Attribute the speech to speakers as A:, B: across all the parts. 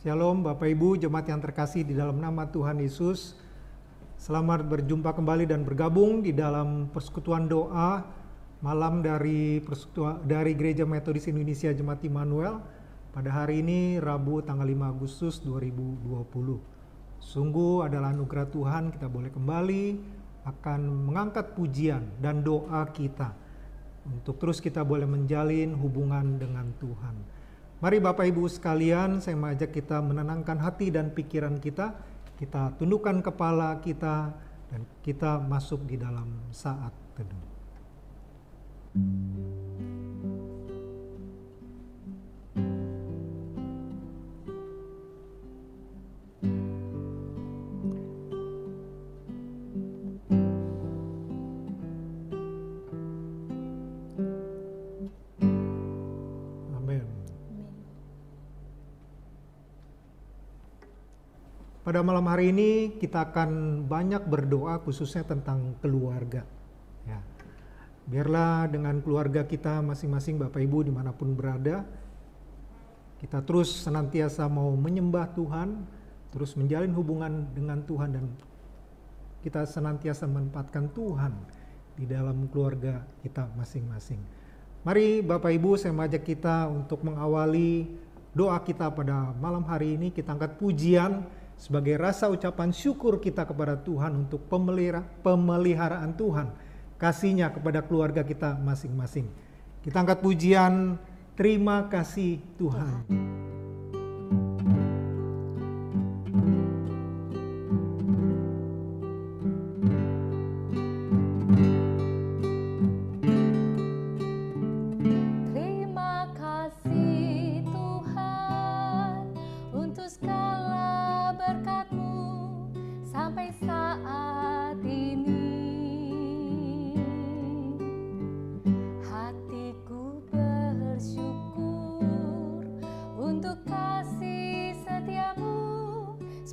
A: Shalom Bapak Ibu, jemaat yang terkasih di dalam nama Tuhan Yesus. Selamat berjumpa kembali dan bergabung di dalam persekutuan doa malam dari Gereja Metodis Indonesia Jemaat Immanuel pada hari ini Rabu tanggal 5 Agustus 2020. Sungguh adalah anugerah Tuhan kita boleh kembali akan mengangkat pujian dan doa kita untuk terus kita boleh menjalin hubungan dengan Tuhan. Mari Bapak Ibu sekalian, saya mengajak kita menenangkan hati dan pikiran kita tundukkan kepala kita, dan kita masuk di dalam saat teduh. Pada malam hari ini kita akan banyak berdoa khususnya tentang keluarga. Ya. Biarlah dengan keluarga kita masing-masing Bapak Ibu dimanapun berada, kita terus senantiasa mau menyembah Tuhan, terus menjalin hubungan dengan Tuhan, dan kita senantiasa menempatkan Tuhan di dalam keluarga kita masing-masing. Mari Bapak Ibu, saya mengajak kita untuk mengawali doa kita pada malam hari ini. Kita angkat pujian sebagai rasa ucapan syukur kita kepada Tuhan untuk pemeliharaan Tuhan, kasih-Nya kepada keluarga kita masing-masing. Kita angkat pujian, terima kasih Tuhan.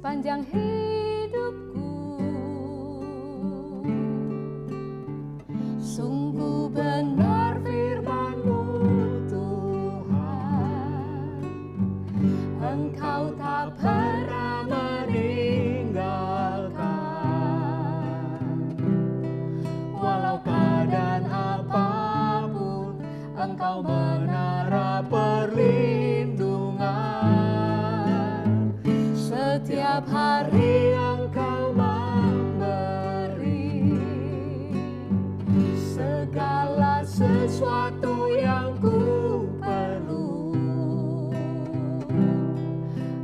B: Sepanjang hidupku, sungguh benar firman-Mu Tuhan, Engkau tak pernah meninggalkan. Walau keadaan apapun, Engkau menara perlindungan. Setiap hari Engkau memberi segala sesuatu yang ku perlu.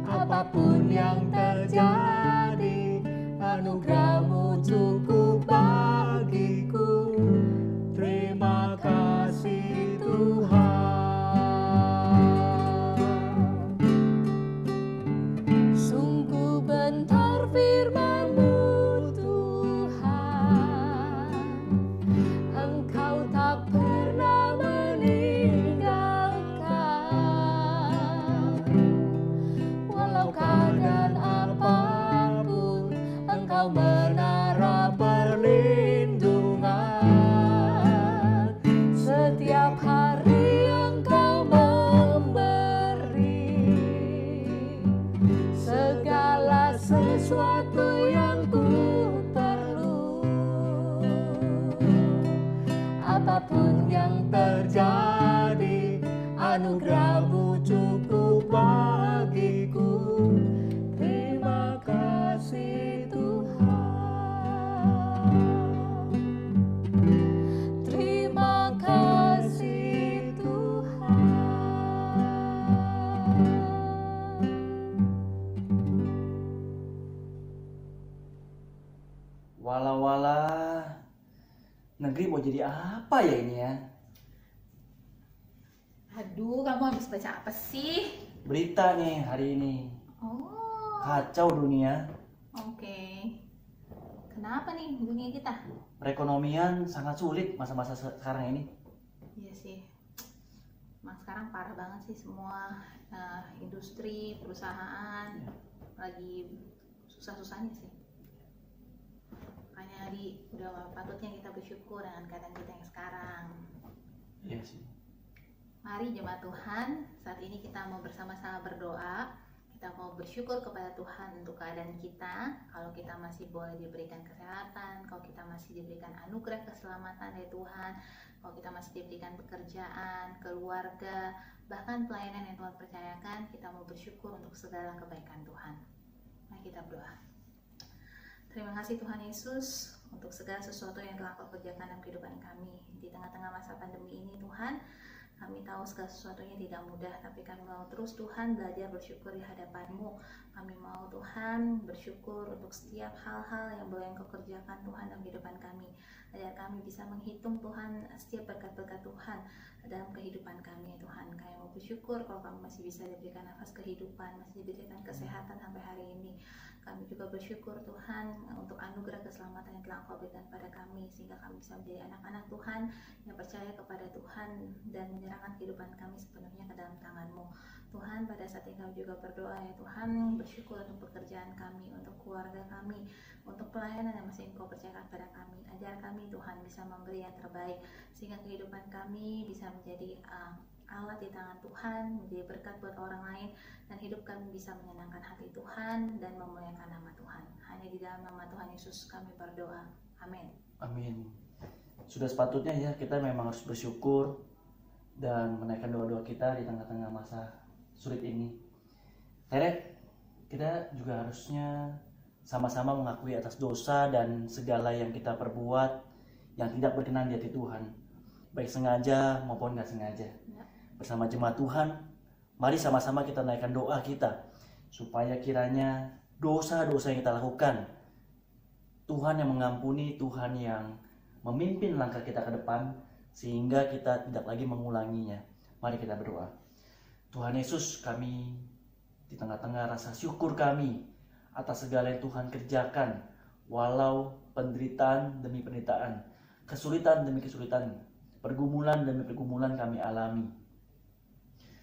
B: Apapun yang terjadi, anugerah-Mu cukup bagiku. Terima kasih Tuhan. Menara perlindungan. Setiap hari Engkau memberi segala sesuatu yang ku perlu. Apapun yang terjadi, anugerah-Mu cukup bagiku. Terima kasih Tuhan. Terima kasih Tuhan.
C: Wala-wala, negeri mau jadi apa ya ini ya?
D: Aduh, kamu habis baca apa sih?
C: Berita nih hari ini.
D: Oh,
C: Kacau dunia.
D: oke. Kenapa nih dunia kita?
C: Perekonomian sangat sulit masa-masa sekarang ini.
D: Iya sih. Emang sekarang parah banget sih semua industri, perusahaan lagi susah-susahnya sih. Makanya udah patutnya kita bersyukur dengan keadaan kita yang sekarang.
C: Iya sih.
D: Mari jemaat Tuhan, saat ini kita mau bersama-sama berdoa. Kita mau bersyukur kepada Tuhan untuk keadaan kita. Kalau kita masih boleh diberikan kesehatan, kalau kita masih diberikan anugerah keselamatan dari Tuhan, kalau kita masih diberikan pekerjaan, keluarga, bahkan pelayanan yang Tuhan percayakan, kita mau bersyukur untuk segala kebaikan Tuhan. Mari kita berdoa. Terima kasih Tuhan Yesus untuk segala sesuatu yang telah Kau kerjakan dalam kehidupan kami. Di tengah-tengah masa pandemi ini Tuhan, kami tahu segala sesuatunya tidak mudah, tapi kami mau terus Tuhan belajar bersyukur di hadapan-Mu. Kami mau Tuhan bersyukur untuk setiap hal-hal yang boleh Engkau kerjakan Tuhan dalam kehidupan kami. Agar kami bisa menghitung Tuhan setiap berkat-berkat Tuhan dalam kehidupan kami Tuhan. Kami mau bersyukur kalau kami masih bisa diberikan nafas kehidupan, masih diberikan kesehatan sampai hari ini. Kami juga bersyukur Tuhan untuk anugerah keselamatan yang telah Engkau berikan pada kami, sehingga kami bisa menjadi anak-anak Tuhan yang percaya kepada Tuhan dan menyerahkan kehidupan kami sepenuhnya ke dalam tangan-Mu. Tuhan, pada saat ini kami juga berdoa ya Tuhan, bersyukur untuk pekerjaan kami, untuk keluarga kami, untuk pelayanan yang masih Engkau percayakan pada kami. Ajar kami Tuhan bisa memberi yang terbaik, sehingga kehidupan kami bisa menjadi alat di tangan Tuhan, menjadi berkat buat orang lain, dan hidup kami bisa menyenangkan hati Tuhan dan memuliakan nama Tuhan. Hanya di dalam nama Tuhan Yesus kami berdoa. Amin.
C: Amin. Sudah sepatutnya ya kita memang harus bersyukur dan menaikkan doa-doa kita di tengah-tengah masa sulit ini. Terek, kita juga harusnya sama-sama mengakui atas dosa dan segala yang kita perbuat yang tidak berkenan di hati Tuhan, baik sengaja maupun nggak sengaja. Bersama jemaat Tuhan, mari sama-sama kita naikkan doa kita supaya kiranya dosa-dosa yang kita lakukan, Tuhan yang mengampuni, Tuhan yang memimpin langkah kita ke depan, sehingga kita tidak lagi mengulanginya. Mari kita berdoa. Tuhan Yesus, kami di tengah-tengah rasa syukur kami atas segala yang Tuhan kerjakan, walau penderitaan demi penderitaan, kesulitan demi kesulitan, pergumulan demi pergumulan kami alami.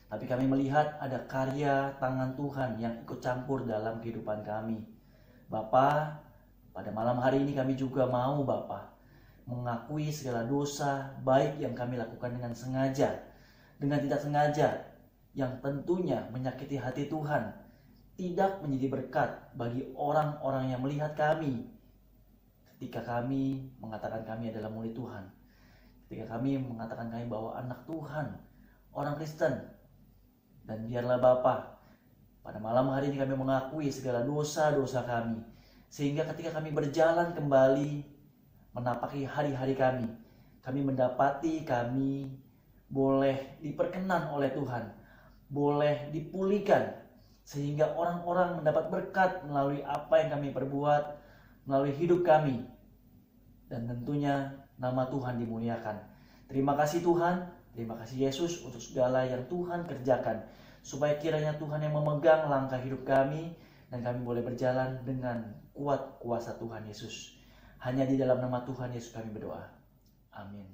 C: Tapi kami melihat ada karya tangan Tuhan yang ikut campur dalam kehidupan kami. Bapa, pada malam hari ini kami juga mau Bapa mengakui segala dosa baik yang kami lakukan dengan sengaja, dengan tidak sengaja, yang tentunya menyakiti hati Tuhan, tidak menjadi berkat bagi orang-orang yang melihat kami ketika kami mengatakan kami adalah murid Tuhan, ketika kami mengatakan kami bahwa anak Tuhan, orang Kristen. Dan biarlah Bapa, pada malam hari ini kami mengakui segala dosa-dosa kami, sehingga ketika kami berjalan kembali menapaki hari-hari kami mendapati kami boleh diperkenan oleh Tuhan, boleh dipulihkan, sehingga orang-orang mendapat berkat melalui apa yang kami perbuat, melalui hidup kami, dan tentunya nama Tuhan dimuliakan. Terima kasih Tuhan. Terima kasih Yesus untuk segala yang Tuhan kerjakan, supaya kiranya Tuhan yang memegang langkah hidup kami dan kami boleh berjalan dengan kuat kuasa Tuhan Yesus. Hanya di dalam nama Tuhan Yesus kami berdoa. Amin.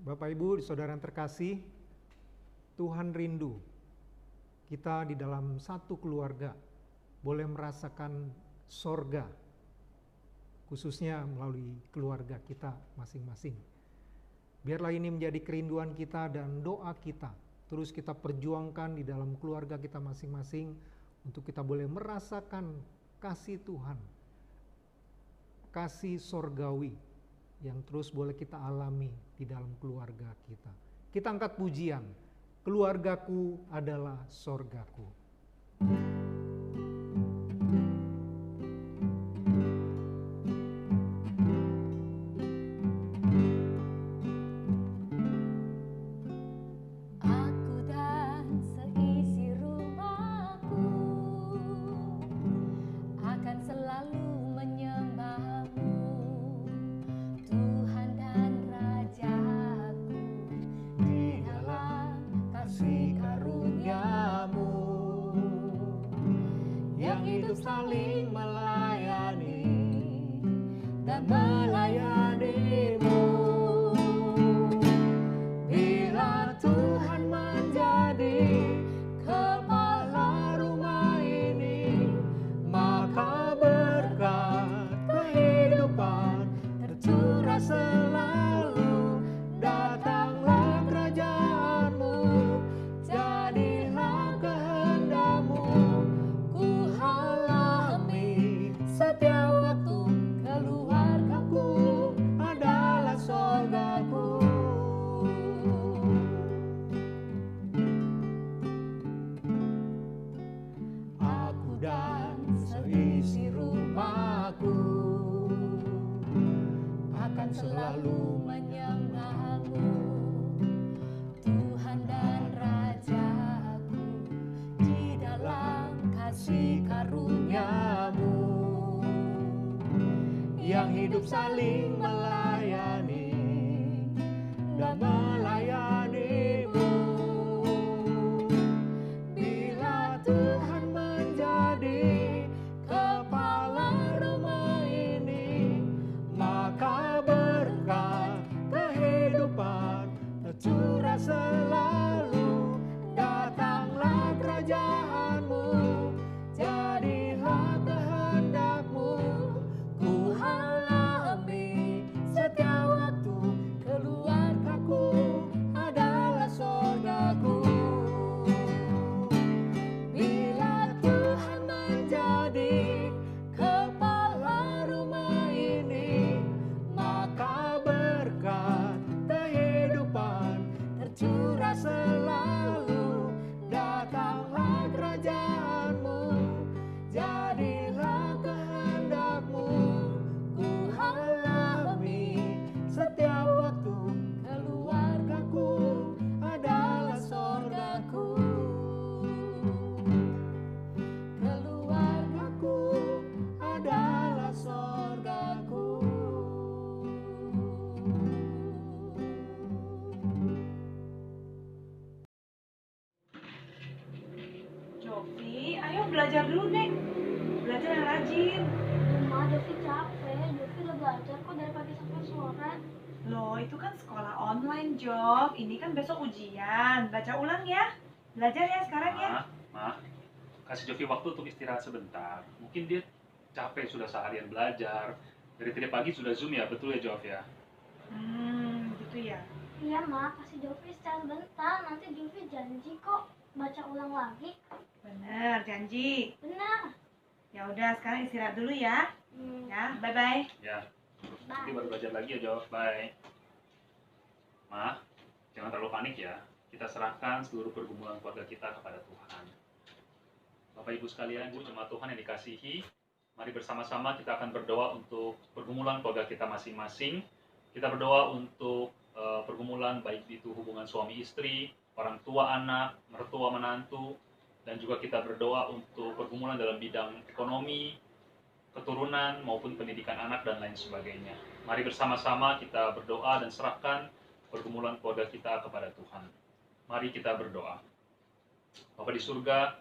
A: Bapak Ibu, saudara yang terkasih, Tuhan rindu kita di dalam satu keluarga boleh merasakan sorga, khususnya melalui keluarga kita masing-masing. Biarlah ini menjadi kerinduan kita dan doa kita. Terus kita perjuangkan di dalam keluarga kita masing-masing untuk kita boleh merasakan kasih Tuhan, kasih sorgawi yang terus boleh kita alami di dalam keluarga kita. Kita angkat pujian, keluargaku adalah sorgaku.
B: Saling melayani dan melayanimu. Bila Tuhan menjadi kepala rumah ini, maka berkat kehidupan tercurah selalu. Datanglah selalu menyembahmu, Tuhan dan Rajaku, di dalam kasih karunia-Mu yang hidup saling melayani dan melayani-Mu. Bila Tuhan menjadi kepala rumah ini, maka berkat kehidupan tercurah selalu. Datanglah kerajaan-Mu, jadilah kehendak-Mu. Ku alami setiap waktu, keluargaku adalah sorgaku. Bila Tuhan menjadi kepala rumah ini, maka berkat kehidupan tercurah selalu. Datanglah kerajaan-Mu, jadilah kehendak-Mu. Ku alami setiap waktu, keluargaku adalah sorgaku. Keluargaku adalah sorgaku.
E: Jovi, ayo belajar dulu, Nek. Belajar yang rajin.
F: Ma, Jovi capek. Jovi udah belajar kok dari pagi sampai sore.
E: Loh, itu kan sekolah online, Jov. Ini kan besok ujian. Baca ulang ya. Belajar ya sekarang ya.
G: Ma, kasih Jovi waktu untuk istirahat sebentar. Mungkin dia capek sudah seharian belajar. Dari tadi pagi sudah Zoom ya, betul ya Jov ya?
E: Gitu ya.
F: Iya, Ma. Kasih Jovi istirahat sebentar. Nanti Jovi janji kok baca ulang lagi.
E: Bener, janji.
F: Benar.
E: Ya udah, sekarang istirahat dulu ya. Ya, bye-bye.
G: Ya. Nanti baru belajar lagi ya Jov. Bye. Ma, jangan terlalu panik ya. Kita serahkan seluruh pergumulan keluarga kita kepada Tuhan. Bapak Ibu sekalian, Bu jemaat Tuhan yang dikasihi, mari bersama-sama kita akan berdoa untuk pergumulan keluarga kita masing-masing. Kita berdoa untuk pergumulan baik itu hubungan suami istri, orang tua anak, mertua menantu, dan juga kita berdoa untuk pergumulan dalam bidang ekonomi, keturunan maupun pendidikan anak dan lain sebagainya. Mari bersama-sama kita berdoa dan serahkan pergumulan keluarga kita kepada Tuhan. Mari kita berdoa. Bapa di surga,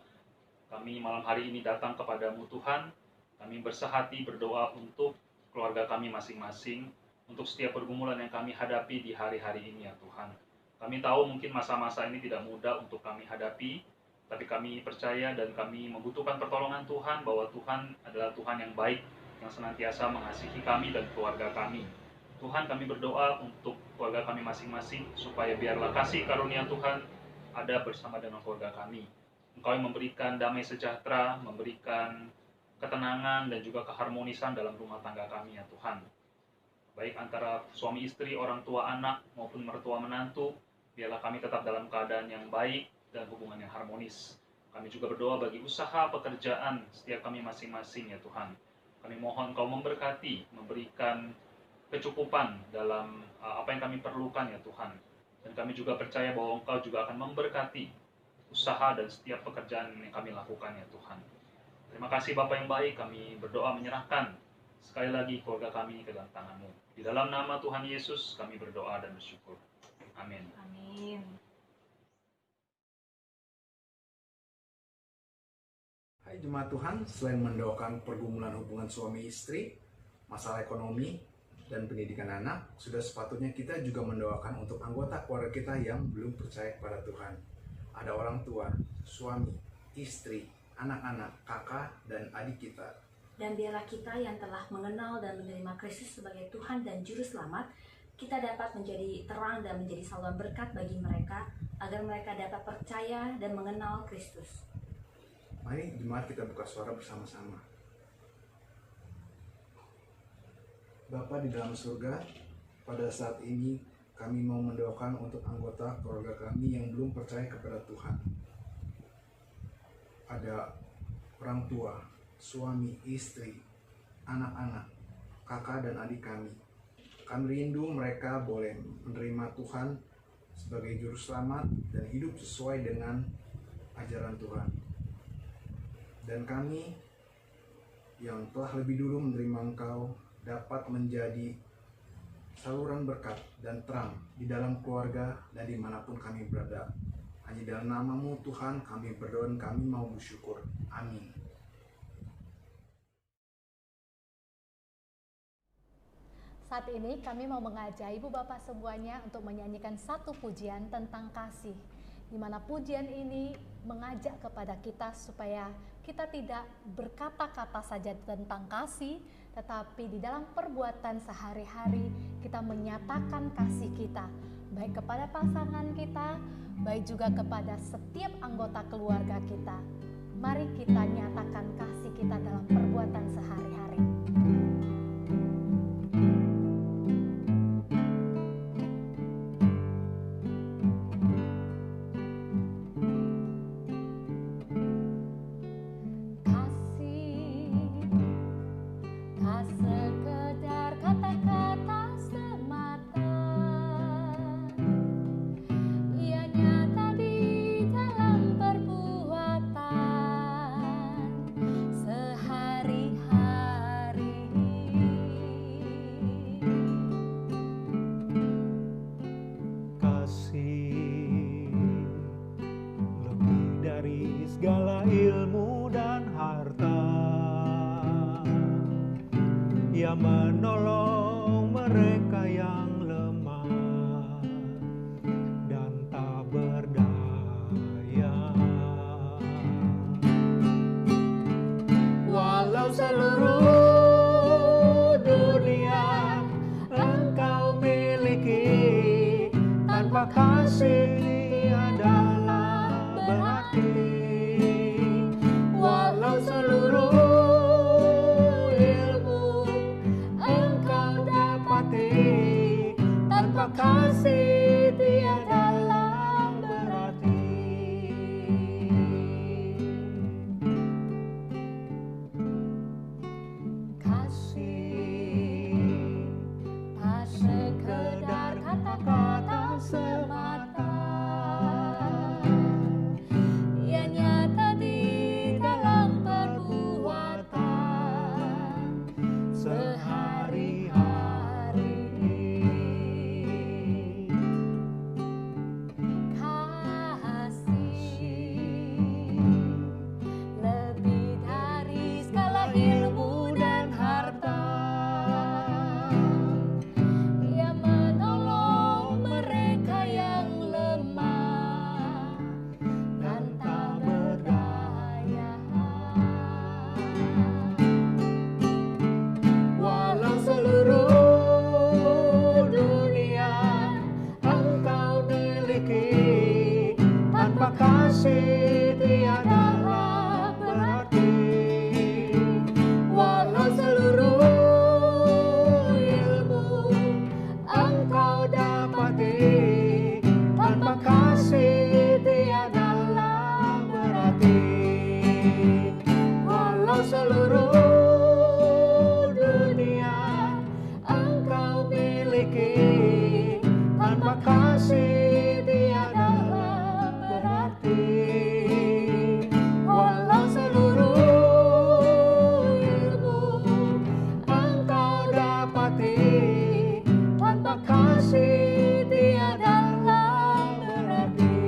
G: kami malam hari ini datang kepadamu Tuhan. Kami bersehati berdoa untuk keluarga kami masing-masing, untuk setiap pergumulan yang kami hadapi di hari-hari ini ya Tuhan. Kami tahu mungkin masa-masa ini tidak mudah untuk kami hadapi, tapi kami percaya dan kami membutuhkan pertolongan Tuhan bahwa Tuhan adalah Tuhan yang baik, yang senantiasa mengasihi kami dan keluarga kami. Tuhan, kami berdoa untuk keluarga kami masing-masing, supaya biarlah kasih karunia Tuhan ada bersama dengan keluarga kami. Engkau yang memberikan damai sejahtera, memberikan ketenangan dan juga keharmonisan dalam rumah tangga kami ya Tuhan. Baik antara suami istri, orang tua anak, maupun mertua menantu, biarlah kami tetap dalam keadaan yang baik dan hubungan yang harmonis. Kami juga berdoa bagi usaha pekerjaan setiap kami masing-masing ya Tuhan. Kami mohon Engkau memberkati, memberikan kecukupan dalam apa yang kami perlukan ya Tuhan. Dan kami juga percaya bahwa Engkau juga akan memberkati usaha dan setiap pekerjaan yang kami lakukan ya Tuhan. Terima kasih Bapa yang baik, kami berdoa menyerahkan sekali lagi keluarga kami ke dalam tangan-Mu. Di dalam nama Tuhan Yesus kami berdoa dan bersyukur. Amin.
E: Amin.
H: Hai jemaat Tuhan, selain mendoakan pergumulan hubungan suami istri, masalah ekonomi, dan pendidikan anak, sudah sepatutnya kita juga mendoakan untuk anggota keluarga kita yang belum percaya kepada Tuhan. Ada orang tua, suami, istri, anak-anak, kakak, dan adik kita.
I: Dan biarlah kita yang telah mengenal dan menerima Kristus sebagai Tuhan dan Juru Selamat, kita dapat menjadi terang dan menjadi saluran berkat bagi mereka, agar mereka dapat percaya dan mengenal Kristus.
H: Mari jemaat kita buka suara bersama-sama. Bapa di dalam surga, pada saat ini kami mau mendoakan untuk anggota keluarga kami yang belum percaya kepada Tuhan. Ada orang tua, suami, istri, anak-anak, kakak dan adik kami. Kami rindu mereka boleh menerima Tuhan sebagai juru selamat dan hidup sesuai dengan ajaran Tuhan. Dan kami yang telah lebih dulu menerima Engkau dapat menjadi saluran berkat dan terang di dalam keluarga dan dimanapun kami berada. Hanya dalam nama-Mu Tuhan kami berdoa dan kami mau bersyukur. Amin.
J: Saat ini kami mau mengajak Ibu Bapak semuanya untuk menyanyikan satu pujian tentang kasih, di mana pujian ini mengajak kepada kita supaya kita tidak berkata-kata saja tentang kasih, tetapi di dalam perbuatan sehari-hari kita menyatakan kasih kita, baik kepada pasangan kita, baik juga kepada setiap anggota keluarga kita. Mari kita nyatakan kasih kita dalam perbuatan sehari-hari.
A: Segala ilmu dan harta, Ia menolong mereka yang lemah dan tak berdaya. Walau seluruh dunia Engkau miliki, tanpa kasih adalah berarti. Walau seluruh ilmu Engkau dapati, tanpa kasih tiadalah berarti. Kasih tak sekedar kata-kata semata, ia nyata di dalam perbuatan sehari-hari. Kasih lebih dari segala ilmu dan harta, Ia menolong mereka yang lemah dan tak berdaya. Walau seluruh dunia Engkau miliki, tanpa kasih tiadalah berarti. Walau seluruh ilmu Engkau dapati, tanpa kasih tiadalah berarti. Walau seluruh dunia Engkau miliki, tanpa kasih tiadalah berarti. Walau seluruh ilmu Engkau dapati, tanpa kasih tiadalah berarti.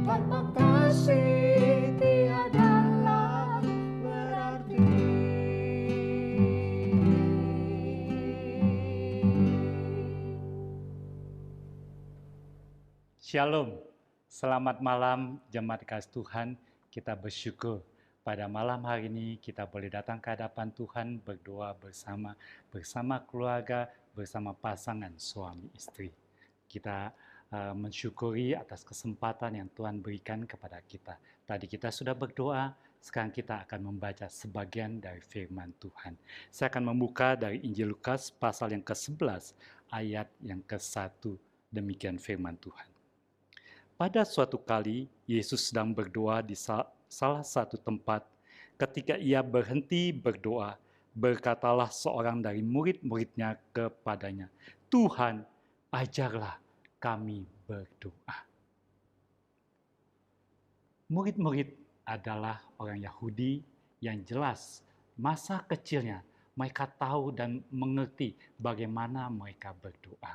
A: Tanpa kasih tiadalah berarti.
K: Shalom, selamat malam jemaat kasih Tuhan. Kita bersyukur pada malam hari ini kita boleh datang ke hadapan Tuhan berdoa bersama keluarga, bersama pasangan suami istri. Kita mensyukuri atas kesempatan yang Tuhan berikan kepada kita. Tadi kita sudah berdoa, sekarang kita akan membaca sebagian dari firman Tuhan. Saya akan membuka dari Injil Lukas pasal yang ke-11 ayat yang ke-1. Demikian firman Tuhan. Pada suatu kali, Yesus sedang berdoa di salah satu tempat. Ketika ia berhenti berdoa, berkatalah seorang dari murid-muridnya kepadanya, "Tuhan, ajarlah kami berdoa." Murid-murid adalah orang Yahudi yang jelas masa kecilnya mereka tahu dan mengerti bagaimana mereka berdoa.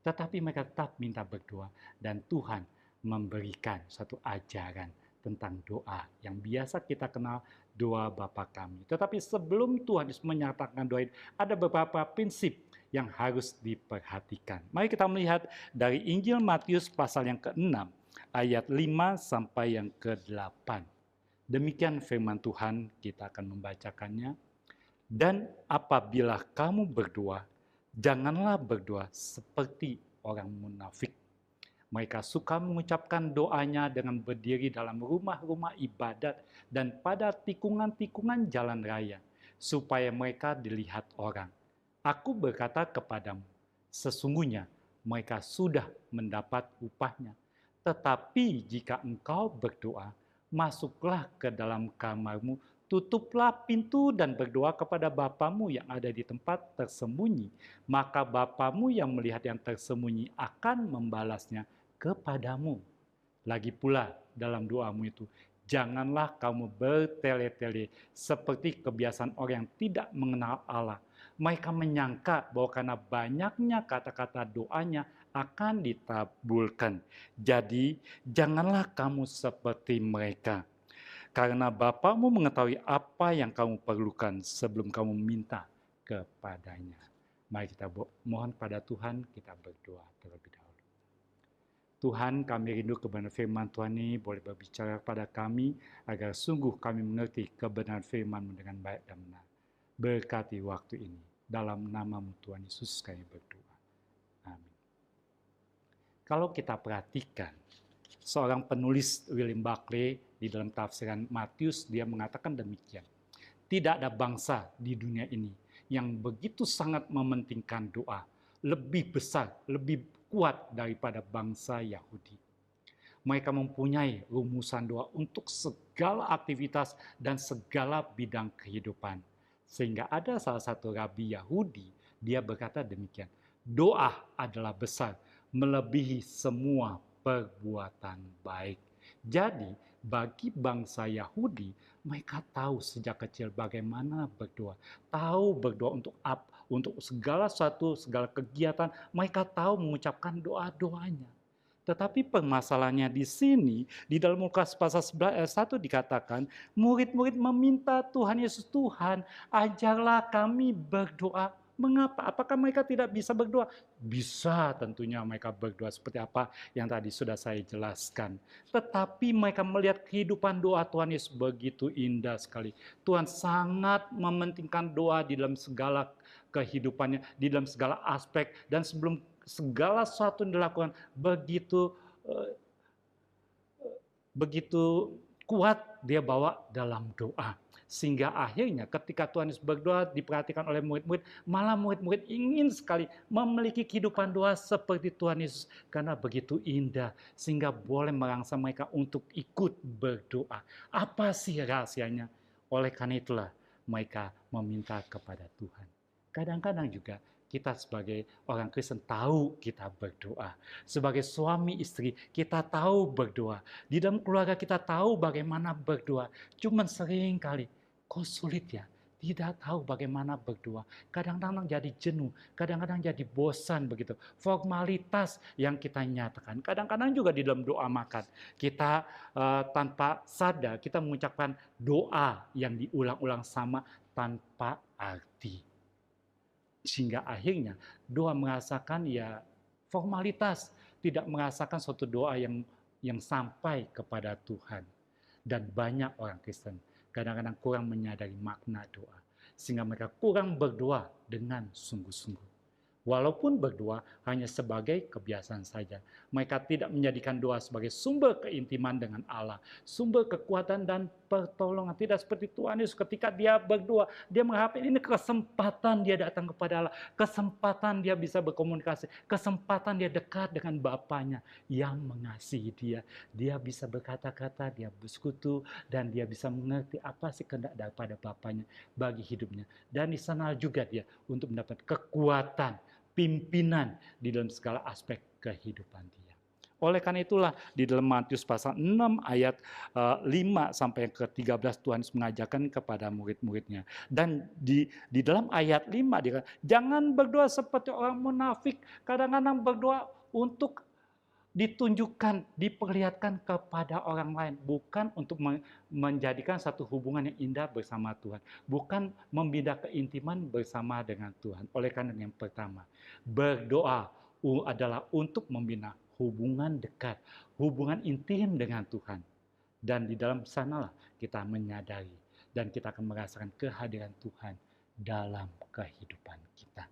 K: Tetapi mereka tetap minta berdoa dan Tuhan memberikan satu ajaran tentang doa yang biasa kita kenal doa Bapa kami. Tetapi sebelum Tuhan Yesus menyatakan doa ini, ada beberapa prinsip yang harus diperhatikan. Mari kita melihat dari Injil Matius pasal yang ke-6 ayat 5 sampai yang ke-8. Demikian firman Tuhan, kita akan membacakannya. Dan apabila kamu berdoa, janganlah berdoa seperti orang munafik. Mereka suka mengucapkan doanya dengan berdiri dalam rumah-rumah ibadat dan pada tikungan-tikungan jalan raya, supaya mereka dilihat orang. Aku berkata kepadamu, sesungguhnya mereka sudah mendapat upahnya. Tetapi jika engkau berdoa, masuklah ke dalam kamarmu, tutuplah pintu dan berdoa kepada Bapamu yang ada di tempat tersembunyi. Maka Bapamu yang melihat yang tersembunyi akan membalasnya kepadamu. Lagi pula dalam doamu itu, janganlah kamu bertele-tele seperti kebiasaan orang yang tidak mengenal Allah. Mereka menyangka bahwa karena banyaknya kata-kata doanya akan dikabulkan. Jadi janganlah kamu seperti mereka. Karena Bapamu mengetahui apa yang kamu perlukan sebelum kamu minta kepadanya. Mari kita mohon pada Tuhan, kita berdoa terlebih dahulu. Tuhan, kami rindu kebenaran firman Tuhan ini boleh berbicara pada kami, agar sungguh kami mengerti kebenaran firman-Mu dengan baik dan benar. Berkati waktu ini, dalam nama-Mu Tuhan Yesus kami berdoa. Amin. Kalau kita perhatikan, seorang penulis William Barclay di dalam tafsiran Matius, dia mengatakan demikian. Tidak ada bangsa di dunia ini yang begitu sangat mementingkan doa, lebih besar, lebih kuat daripada bangsa Yahudi. Mereka mempunyai rumusan doa untuk segala aktivitas dan segala bidang kehidupan. Sehingga ada salah satu rabi Yahudi, dia berkata demikian, doa adalah besar, melebihi semua perbuatan baik. Jadi bagi bangsa Yahudi, mereka tahu sejak kecil bagaimana berdoa. Tahu berdoa untuk segala sesuatu, segala kegiatan, mereka tahu mengucapkan doa-doanya. Tetapi permasalahannya di sini, di dalam Lukas pasal 11 ayat 1 dikatakan, murid-murid meminta Tuhan Yesus, Tuhan, ajarlah kami berdoa. Mengapa? Apakah mereka tidak bisa berdoa? Bisa tentunya mereka berdoa seperti apa yang tadi sudah saya jelaskan. Tetapi mereka melihat kehidupan doa Tuhan Yesus begitu indah sekali. Tuhan sangat mementingkan doa di dalam segala kehidupannya, di dalam segala aspek, dan sebelum segala sesuatu yang dilakukan begitu kuat dia bawa dalam doa. Sehingga akhirnya ketika Tuhan Yesus berdoa diperhatikan oleh murid-murid, malah murid-murid ingin sekali memiliki kehidupan doa seperti Tuhan Yesus karena begitu indah, sehingga boleh merangsang mereka untuk ikut berdoa. Apa sih rahasianya? Oleh karena itulah mereka meminta kepada Tuhan. Kadang-kadang juga kita sebagai orang Kristen tahu kita berdoa. Sebagai suami istri kita tahu berdoa. Di dalam keluarga kita tahu bagaimana berdoa. Cuman sering kali kok sulit ya. Tidak tahu bagaimana berdoa. Kadang-kadang jadi jenuh. Kadang-kadang jadi bosan begitu. Formalitas yang kita nyatakan. Kadang-kadang juga di dalam doa makan. Kita tanpa sadar kita mengucapkan doa yang diulang-ulang sama tanpa arti. Sehingga akhirnya doa merasakan ya formalitas, tidak merasakan suatu doa yang sampai kepada Tuhan. Dan banyak orang Kristen kadang-kadang kurang menyadari makna doa, sehingga mereka kurang berdoa dengan sungguh-sungguh. Walaupun berdoa hanya sebagai kebiasaan saja. Mereka tidak menjadikan doa sebagai sumber keintiman dengan Allah, sumber kekuatan dan pertolongan. Tidak seperti Tuhan Yesus ketika dia berdoa, dia mengharapkan ini kesempatan dia datang kepada Allah, kesempatan dia bisa berkomunikasi, kesempatan dia dekat dengan Bapaknya yang mengasihi dia. Dia bisa berkata-kata, dia bersekutu, dan dia bisa mengerti apa sih kehendak daripada Bapaknya bagi hidupnya. Dan di sana juga dia untuk mendapat kekuatan, pimpinan di dalam segala aspek kehidupan dia. Oleh karena itulah di dalam Matius pasal 6 ayat 5 sampai ke 13 Tuhan Yesus mengajarkan kepada murid-muridnya. Dan di dalam ayat 5 dia kata, jangan berdoa seperti orang munafik. Kadang-kadang berdoa untuk ditunjukkan, diperlihatkan kepada orang lain, bukan untuk menjadikan satu hubungan yang indah bersama Tuhan, bukan membina keintiman bersama dengan Tuhan. Oleh karena yang pertama, berdoa adalah untuk membina hubungan dekat, hubungan intim dengan Tuhan. Dan di dalam sanalah kita menyadari dan kita akan merasakan kehadiran Tuhan dalam kehidupan kita.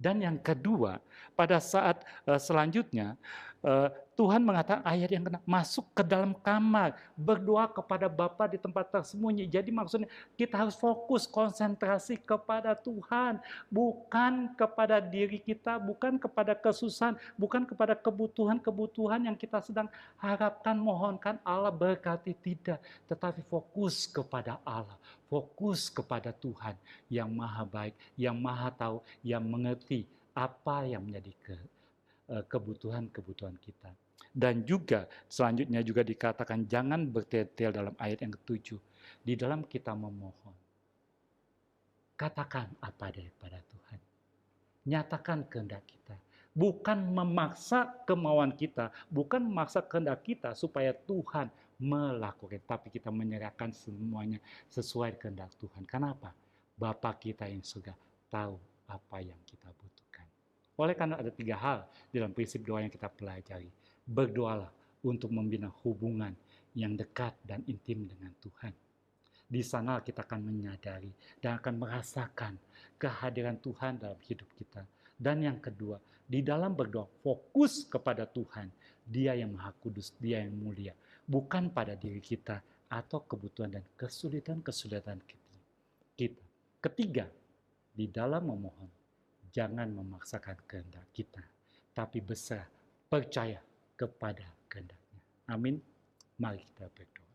K: Dan yang kedua, pada saat selanjutnya, Tuhan mengatakan ayat yang kena, masuk ke dalam kamar, berdoa kepada Bapa di tempat tersembunyi. Jadi maksudnya kita harus fokus, konsentrasi kepada Tuhan, bukan kepada diri kita, bukan kepada kesusahan, bukan kepada kebutuhan-kebutuhan yang kita sedang harapkan, mohonkan Allah berkati, tidak. Tetapi fokus kepada Allah, fokus kepada Tuhan yang maha baik, yang maha tahu, yang mengerti apa yang menjadi kebutuhan-kebutuhan kita. Dan juga selanjutnya juga dikatakan jangan bertetel dalam ayat yang ke-7. Di dalam kita memohon, katakan apa daripada Tuhan. Nyatakan kehendak kita. Bukan memaksa kemauan kita, bukan memaksa kehendak kita supaya Tuhan melakukan, tapi kita menyerahkan semuanya sesuai kehendak Tuhan. Kenapa? Bapa kita yang surga tahu apa yang kita butuhkan. Oleh karena ada 3 hal dalam prinsip doa yang kita pelajari. Berdoalah untuk membina hubungan yang dekat dan intim dengan Tuhan. Di sana kita akan menyadari dan akan merasakan kehadiran Tuhan dalam hidup kita. Dan yang kedua, di dalam berdoa fokus kepada Tuhan. Dia yang maha kudus, dia yang mulia. Bukan pada diri kita atau kebutuhan dan kesulitan-kesulitan kita. Ketiga, di dalam memohon, jangan memaksakan kehendak kita, tapi berserah, percaya kepada kehendaknya. Amin. Mari kita berdoa.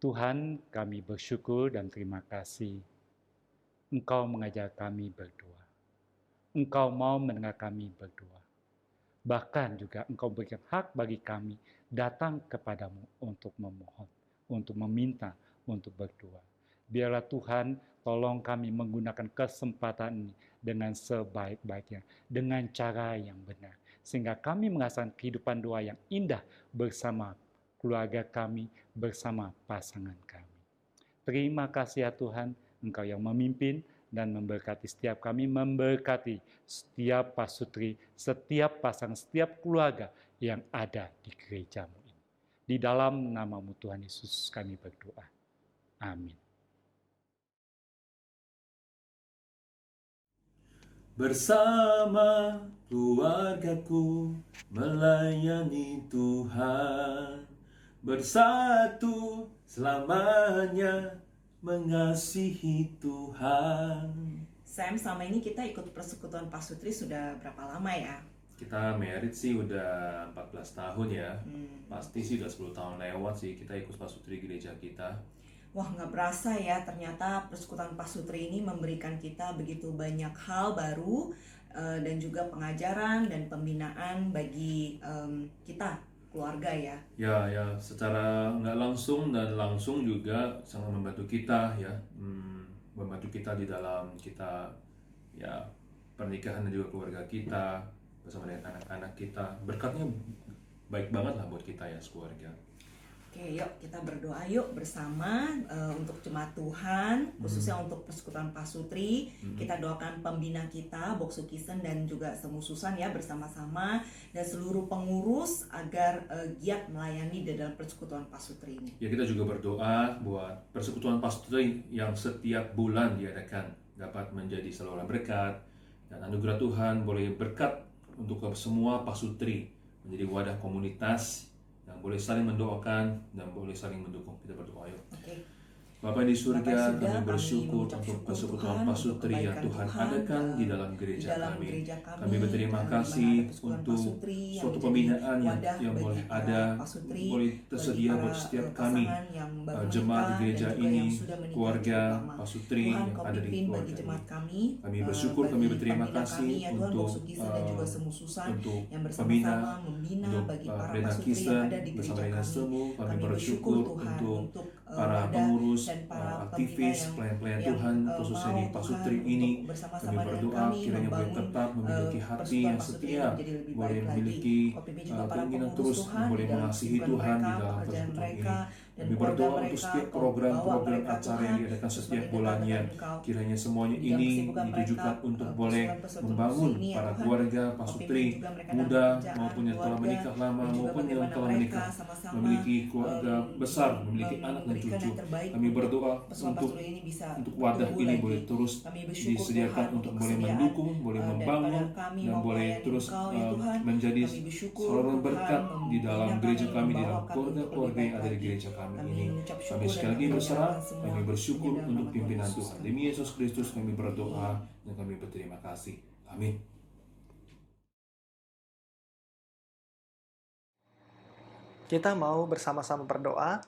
K: Tuhan, kami bersyukur dan terima kasih. Engkau mengajar kami berdoa. Engkau mau mendengar kami berdoa. Bahkan juga Engkau berikan hak bagi kami datang kepadamu untuk memohon, untuk meminta, untuk berdoa. Biarlah Tuhan tolong kami menggunakan kesempatan ini dengan sebaik-baiknya, dengan cara yang benar. Sehingga kami merasakan kehidupan doa yang indah bersama keluarga kami, bersama pasangan kami. Terima kasih ya Tuhan, Engkau yang memimpin dan memberkati setiap kami, memberkati setiap pasutri, setiap pasangan, setiap keluarga yang ada di gerejamu ini. Di dalam nama-Mu Tuhan Yesus kami berdoa. Amin.
B: Bersama keluargaku melayani Tuhan, bersatu selamanya mengasihi Tuhan.
L: Sam, selama ini kita ikut persekutuan pasutri sudah berapa lama ya?
M: Kita merit sih udah 14 tahun ya. Pasti sih udah 10 tahun lewat sih kita ikut pasutri gereja kita.
L: Wah, nggak berasa ya, ternyata persekutuan pasutri ini memberikan kita begitu banyak hal baru dan juga pengajaran dan pembinaan bagi kita, keluarga ya.
M: Ya, secara nggak langsung dan langsung juga sangat membantu kita ya. Membantu kita di dalam kita ya pernikahan dan juga keluarga kita bersama dengan anak-anak kita. Berkatnya baik banget lah buat kita ya sekeluarga.
L: Oke, yuk kita berdoa yuk bersama untuk jemaat Tuhan, khususnya untuk persekutuan pasutri. Kita doakan pembina kita, Boksu Kisen dan juga Semu Susan ya bersama-sama, dan seluruh pengurus agar giat melayani di dalam persekutuan pasutri ini.
M: Ya, kita juga berdoa buat persekutuan pasutri yang setiap bulan diadakan dapat menjadi saluran berkat, dan anugerah Tuhan boleh berkat untuk semua pasutri, menjadi wadah komunitas yang boleh saling mendoakan dan boleh saling mendukung. Kita berdoa yuk. Bapa di surga, kami bersyukur untuk persekutuan pasutri yang Tuhan adakan di dalam gereja kami. Kami berterima kasih untuk suatu pembinaan yang boleh ada, boleh tersedia buat setiap kami, jemaat di gereja ini, keluarga pasutri yang ada di keluarga ini. Kami bersyukur, kami berterima kasih untuk pembina, untuk Rena Kisten bersama Rena Semu. Kami bersyukur untuk para pengurus, aktivis, pelayan-pelayan Tuhan, khususnya di pasutri ini. Kami berdoa kiranya boleh tetap memiliki hati yang setia, boleh memiliki keinginan terus boleh mengasihi Tuhan di dalam persekutuan ini. Kami berdoa untuk setiap program-program acara yang diadakan setiap bulannya. Kiranya semuanya ini ditujukan untuk boleh membangun para keluarga pasutri muda maupun yang telah menikah lama maupun yang telah menikah, memiliki keluarga besar, memiliki anak dan cucu. Kami berdoa untuk wadah ini boleh terus disediakan untuk boleh mendukung, boleh membangun, dan boleh terus menjadi saluran berkat di dalam gereja kami, di dalam keluarga-keluarga yang ada di gereja kami ini. Kami sekali lagi berserah, kami bersyukur untuk pimpinan Tuhan. Demi Yesus Kristus kami berdoa dan kami berterima kasih. Amin.
N: Kita mau bersama-sama berdoa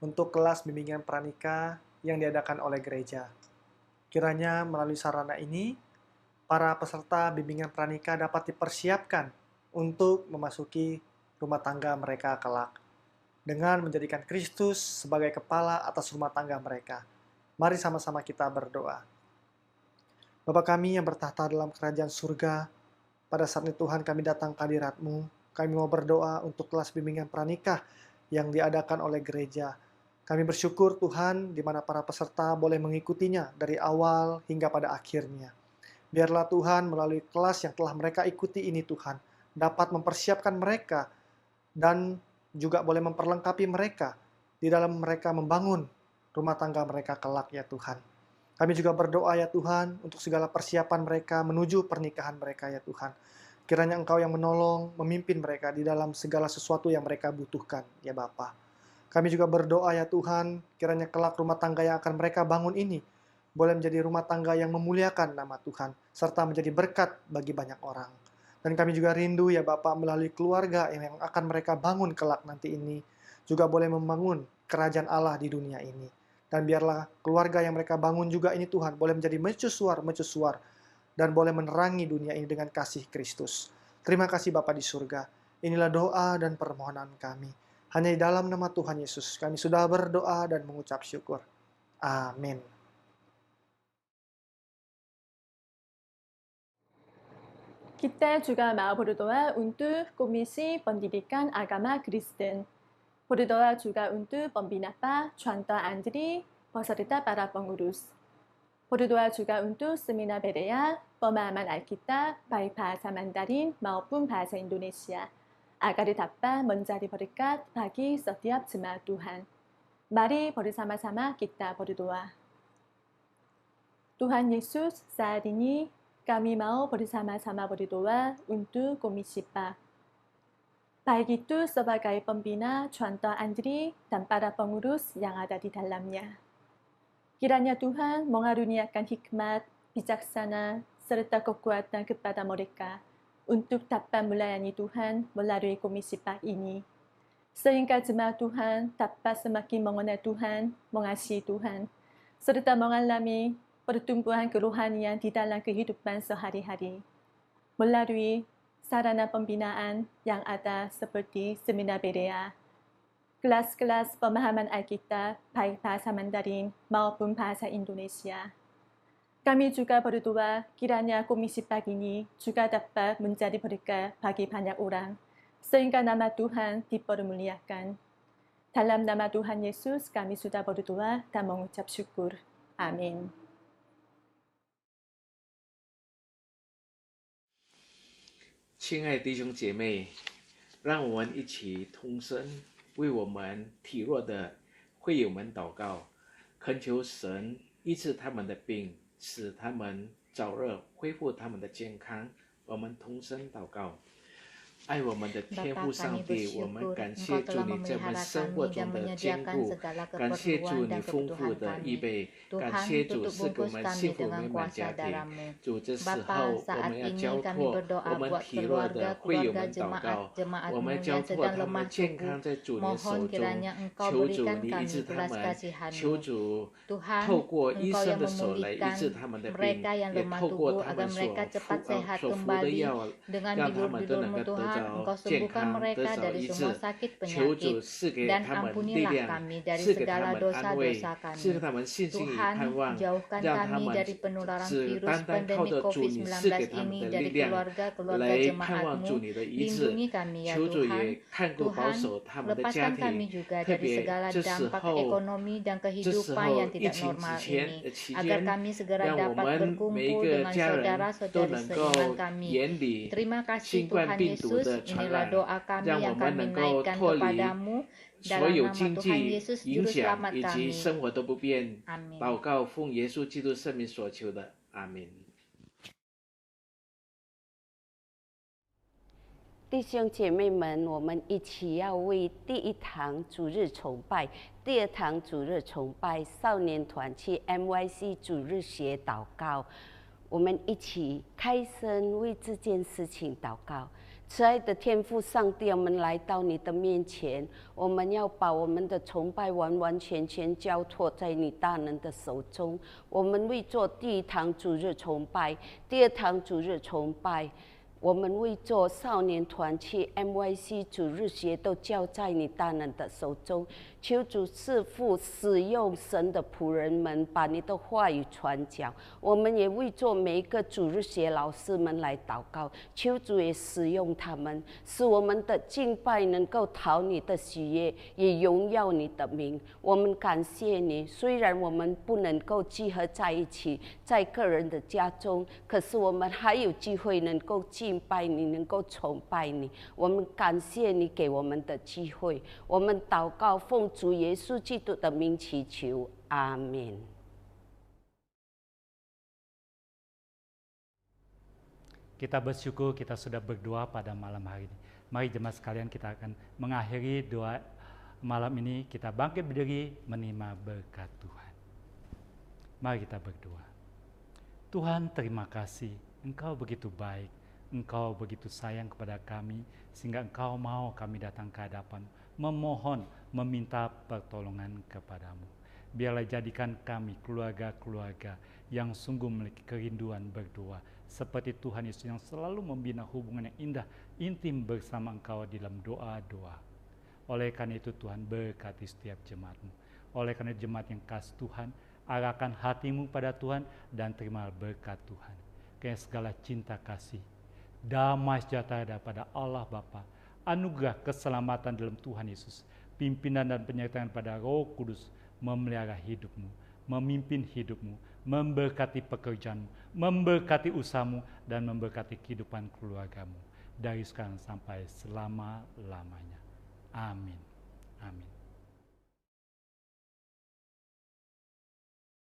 N: untuk kelas bimbingan pranikah yang diadakan oleh gereja. Kiranya melalui sarana ini, para peserta bimbingan pranikah dapat dipersiapkan untuk memasuki rumah tangga mereka kelak, dengan menjadikan Kristus sebagai kepala atas rumah tangga mereka. Mari sama-sama kita berdoa. Bapa kami yang bertahta dalam kerajaan surga, pada saat ini Tuhan kami datang ke hadirat-Mu. Kami mau berdoa untuk kelas bimbingan pranikah yang diadakan oleh gereja. Kami bersyukur Tuhan di mana para peserta boleh mengikutinya dari awal hingga pada akhirnya. Biarlah Tuhan melalui kelas yang telah mereka ikuti ini Tuhan, dapat mempersiapkan mereka dan juga boleh memperlengkapi mereka di dalam mereka membangun rumah tangga mereka kelak ya Tuhan. Kami juga berdoa ya Tuhan untuk segala persiapan mereka menuju pernikahan mereka ya Tuhan. Kiranya Engkau yang menolong, memimpin mereka di dalam segala sesuatu yang mereka butuhkan ya Bapa. Kami juga berdoa ya Tuhan, kiranya kelak rumah tangga yang akan mereka bangun ini boleh menjadi rumah tangga yang memuliakan nama Tuhan, serta menjadi berkat bagi banyak orang. Dan kami juga rindu ya Bapak melalui keluarga yang akan mereka bangun kelak nanti ini, juga boleh membangun kerajaan Allah di dunia ini. Dan biarlah keluarga yang mereka bangun juga ini Tuhan, boleh menjadi mercusuar, dan boleh menerangi dunia ini dengan kasih Kristus. Terima kasih Bapa di surga. Inilah doa dan permohonan kami. Hanya di dalam nama Tuhan Yesus, kami sudah berdoa dan mengucap syukur. Amin.
O: Kita juga mau berdoa untuk Komisi Pendidikan Agama Kristen. Berdoa juga untuk pembina Pak, contoh Andri, beserta para pengurus. Berdoa juga untuk seminar Berea, pemahaman Alkitab, baik bahasa Mandarin maupun bahasa Indonesia, agar dapat menjadi berkat bagi setiap jemaat Tuhan. Mari bersama-sama kita berdoa. Tuhan Yesus, saat ini kami mau bersama-sama berdoa untuk Komisi Pak. Baik itu sebagai pembina contoh Andri dan para pengurus yang ada di dalamnya. Kiranya Tuhan mengaruniakan hikmat, bijaksana, serta kekuatan kepada mereka untuk dapat melayani Tuhan melalui Komisi Pak ini. Sehingga jemaat Tuhan dapat semakin mengenal Tuhan, mengasihi Tuhan, serta mengalami pertumbuhan kerohanian di dalam kehidupan sehari-hari. Melalui sarana pembinaan yang ada seperti seminar Berea, kelas-kelas pemahaman Alkitab baik bahasa Mandarin maupun bahasa Indonesia. Kami juga berdoa kiranya Komisi Pak ini juga dapat menjadi berkat bagi banyak orang, sehingga nama Tuhan dipermuliakan. Dalam nama Tuhan Yesus kami sudah berdoa dan mengucap syukur. Amin.
P: 亲爱的弟兄姐妹，让我们一起同声为我们体弱的会友们祷告，恳求神医治他们的病，使他们早日恢复他们的健康。我们同声祷告。爱我们的天父上帝，我们感谢主你在我们生活中的坚固，感谢主你丰富的预备，感谢主赐给我们幸福美满家庭。主，这时候我们要交托我们体弱的会友们祷告，我们交托他们健康在主你手中，求主你医治他们，求主透过医生的手来医治他们的病，也透过他们所服的药，让他们都能够得
D: Engkau sembuhkan mereka dari semua sakit penyakit dan ampunilah kami dari segala dosa-dosa kami. Tuhan, jauhkan kami dari penularan virus pandemi COVID-19 ini dari keluarga-keluarga jemaat-Mu. Lindungi kami ya Tuhan. Tuhan, lepaskan kami juga dari segala dampak ekonomi dan kehidupan yang tidak normal ini, agar kami segera dapat berkumpul dengan saudara-saudari seiman kami. Terima kasih Tuhan Yesus. Inilah doa kami yang kami naikkan kepadamu dalam nama Tuhan Yesus Juru Selamat kami. Amin.
P: 祷告奉耶稣基督圣名所求的，阿门。
Q: 弟兄姐妹们，我们一起要为第一堂主日崇拜、第二堂主日崇拜、少年团契 MYC 主日学祷告。我们一起开声为这件事情祷告。慈爱的天父上帝，我们来到你的面前，我们要把我们的崇拜完完全全交托在你大能的手中。我们为做第一堂主日崇拜、第二堂主日崇拜，我们为做少年团契 MYC 主日学都交在你大能的手中。求主赐福使用神的仆人们，把你的话语传讲。我们也为做每一个主日学老师们来祷告，求主也使用他们，使我们的敬拜能够讨你的喜悦，也荣耀你的名。我们感谢你，虽然我们不能够集合在一起，在个人的家中，可是我们还有机会能够敬拜你，能够崇拜你。我们感谢你给我们的机会。我们祷告奉主耶稣基督的名祈求，阿们。
K: Kita bersyukur kita sudah berdoa pada malam hari ini. Mari jemaat sekalian, kita akan mengakhiri doa malam ini. Kita bangkit berdiri menerima berkat Tuhan. Mari kita berdoa. Tuhan, terima kasih. Engkau begitu baik. Engkau begitu sayang kepada kami, sehingga Engkau mau kami datang ke hadapan, memohon, meminta pertolongan kepadamu. Biarlah jadikan kami keluarga-keluarga yang sungguh memiliki kerinduan berdoa, seperti Tuhan Yesus yang selalu membina hubungan yang indah, intim bersama Engkau di dalam doa-doa. Oleh karena itu Tuhan, berkati setiap jemaat-Mu. Oleh karena jemaat yang kasih Tuhan, arahkan hatimu pada Tuhan dan terima berkat Tuhan. Karena segala cinta kasih, damai sejahtera daripada Allah Bapa, anugerah keselamatan dalam Tuhan Yesus, pimpinan dan penyertaan pada Roh Kudus memelihara hidupmu, memimpin hidupmu, memberkati pekerjaanmu, memberkati usahamu, dan memberkati kehidupan keluargamu dari sekarang sampai selama-lamanya. Amin. Amin.